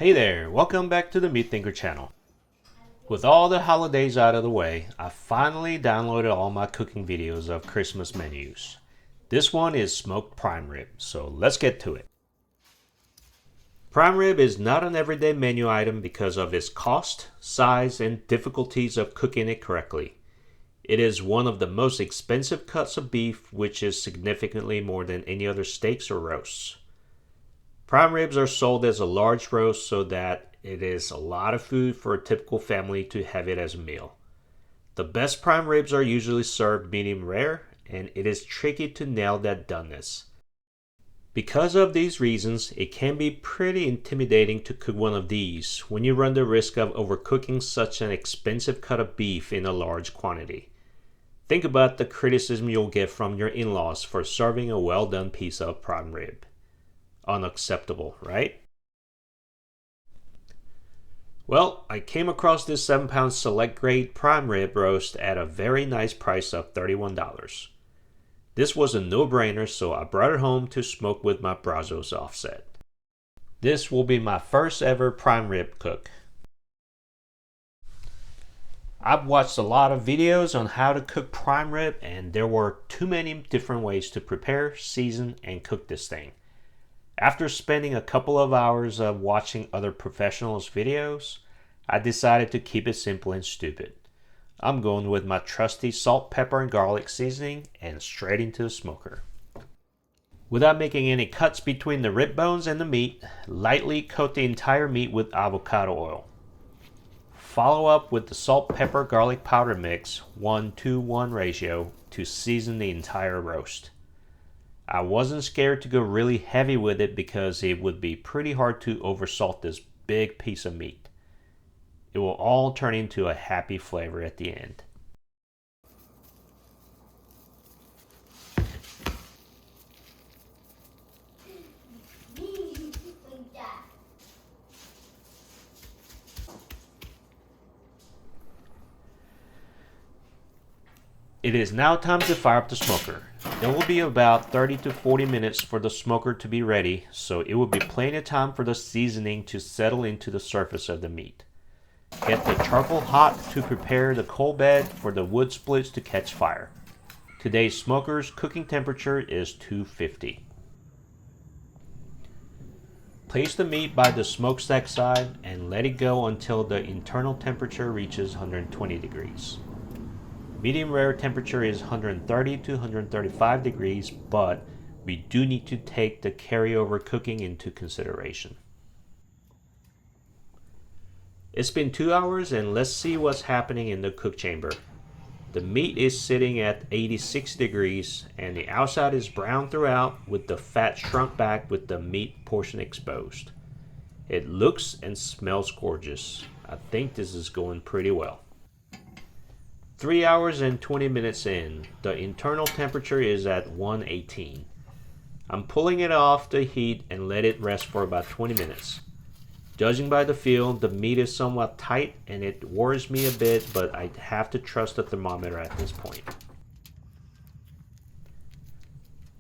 Hey there, welcome back to the Meat Thinker channel. With all the holidays out of the way, I finally downloaded all my cooking videos of Christmas menus. This one is smoked prime rib, so let's get to it. Prime rib is not an everyday menu item because of its cost, size, and difficulties of cooking it correctly. It is one of the most expensive cuts of beef, which is significantly more than any other steaks or roasts. Prime ribs are sold as a large roast so that it is a lot of food for a typical family to have it as a meal. The best prime ribs are usually served medium rare, and it is tricky to nail that doneness. Because of these reasons, it can be pretty intimidating to cook one of these when you run the risk of overcooking such an expensive cut of beef in a large quantity. Think about the criticism you'll get from your in-laws for serving a well-done piece of prime rib. Unacceptable, right? Well, I came across this 7-pound select grade prime rib roast at a very nice price of $31. This was a no-brainer, so I brought it home to smoke with my Brazos offset. This will be my first ever prime rib cook. I've watched a lot of videos on how to cook prime rib, and there were too many different ways to prepare, season, and cook this thing. After spending a couple of hours of watching other professionals' videos, I decided to keep it simple and stupid. I'm going with my trusty salt, pepper, and garlic seasoning and straight into the smoker. Without making any cuts between the rib bones and the meat, lightly coat the entire meat with avocado oil. Follow up with the salt, pepper, garlic powder mix 1:1 ratio to season the entire roast. I wasn't scared to go really heavy with it because it would be pretty hard to oversalt this big piece of meat. It will all turn into a happy flavor at the end. It is now time to fire up the smoker. It will be about 30 to 40 minutes for the smoker to be ready, so it will be plenty of time for the seasoning to settle into the surface of the meat. Get the charcoal hot to prepare the coal bed for the wood splits to catch fire. Today's smoker's cooking temperature is 250. Place the meat by the smokestack side and let it go until the internal temperature reaches 120 degrees. Medium rare temperature is 130 to 135 degrees, but we do need to take the carryover cooking into consideration. It's been 2 hours and let's see what's happening in the cook chamber. The meat is sitting at 86 degrees and the outside is brown throughout with the fat shrunk back with the meat portion exposed. It looks and smells gorgeous. I think this is going pretty well. 3 hours and 20 minutes in, the internal temperature is at 118. I'm pulling it off the heat and let it rest for about 20 minutes. Judging by the feel, the meat is somewhat tight and it worries me a bit, but I have to trust the thermometer at this point.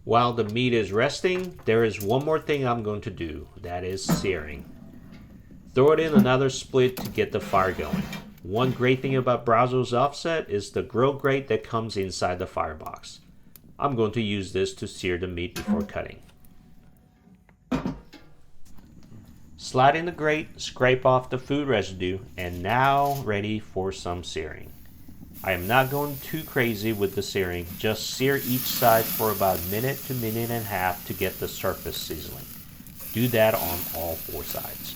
While the meat is resting, there is one more thing I'm going to do, that is searing. Throw it in another split to get the fire going. One great thing about Brazos offset is the grill grate that comes inside the firebox. I'm going to use this to sear the meat before cutting. Slide in the grate, scrape off the food residue, and now ready for some searing. I am not going too crazy with the searing, just sear each side for about a minute to minute and a half to get the surface sizzling. Do that on all 4 sides.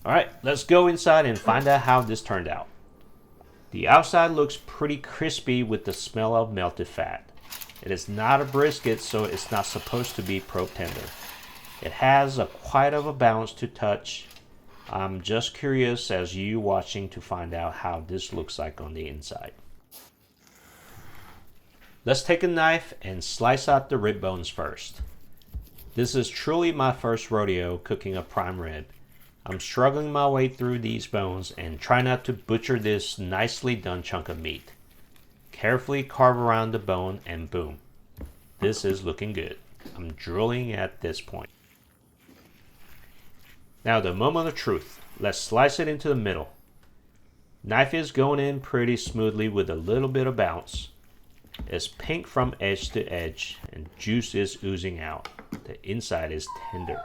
Alright, let's go inside and find out how this turned out. The outside looks pretty crispy with the smell of melted fat. It is not a brisket, so it's not supposed to be probe tender. It has quite of a balance to touch. I'm just curious as you watching to find out how this looks like on the inside. Let's take a knife and slice out the rib bones first. This is truly my first rodeo cooking a prime rib. I'm struggling my way through these bones and try not to butcher this nicely done chunk of meat. Carefully carve around the bone and boom. This is looking good. I'm drooling at this point. Now the moment of truth. Let's slice it into the middle. Knife is going in pretty smoothly with a little bit of bounce. It's pink from edge to edge and juice is oozing out. The inside is tender.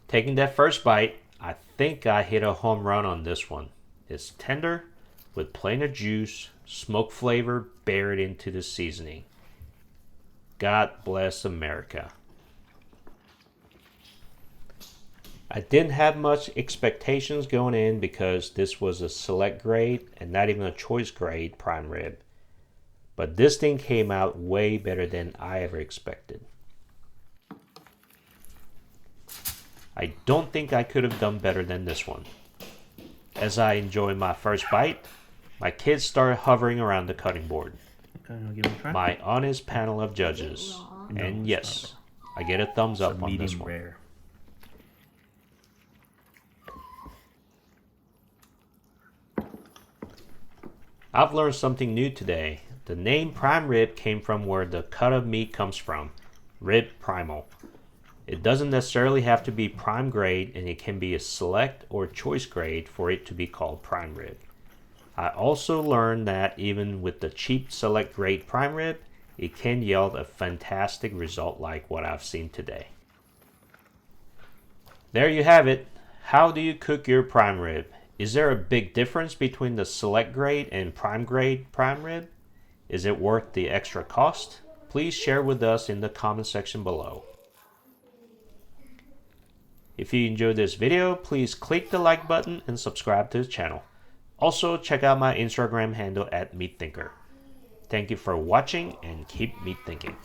Taking that first bite, I think I hit a home run on this one. It's tender with plenty of juice, smoke flavor buried into the seasoning. God bless America. I didn't have much expectations going in because this was a select grade and not even a choice grade prime rib. But this thing came out way better than I ever expected. I don't think I could have done better than this one. As I enjoy my first bite, my kids started hovering around the cutting board. Okay, I'll give it a try. My honest panel of judges. And yes, I get a thumbs up on this one. Rare. I've learned something new today. The name prime rib came from where the cut of meat comes from, rib primal. It doesn't necessarily have to be prime grade, and it can be a select or choice grade for it to be called prime rib. I also learned that even with the cheap select grade prime rib, it can yield a fantastic result like what I've seen today. There you have it. How do you cook your prime rib? Is there a big difference between the select grade and prime grade prime rib? Is it worth the extra cost? Please share with us in the comment section below. If you enjoyed this video, please click the like button and subscribe to the channel. Also, check out my Instagram handle at MeatThinker. Thank you for watching and keep meat thinking.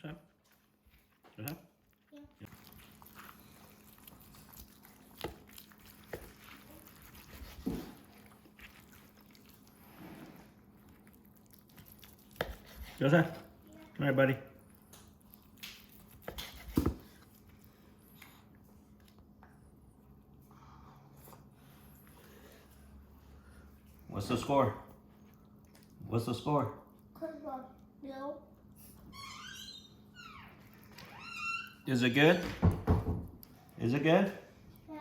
Sam? You have? Joseph? Come here, buddy. What's the score? What's the score? No. Is it good? Is it good? Yeah.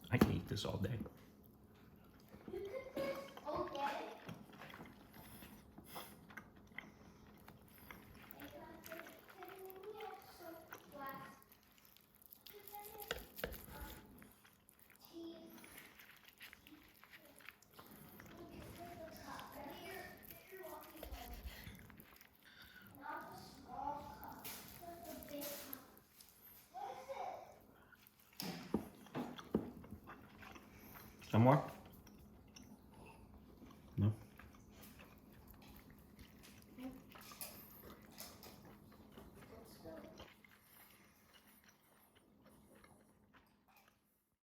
I can eat this all day. You cook this all day? Some more?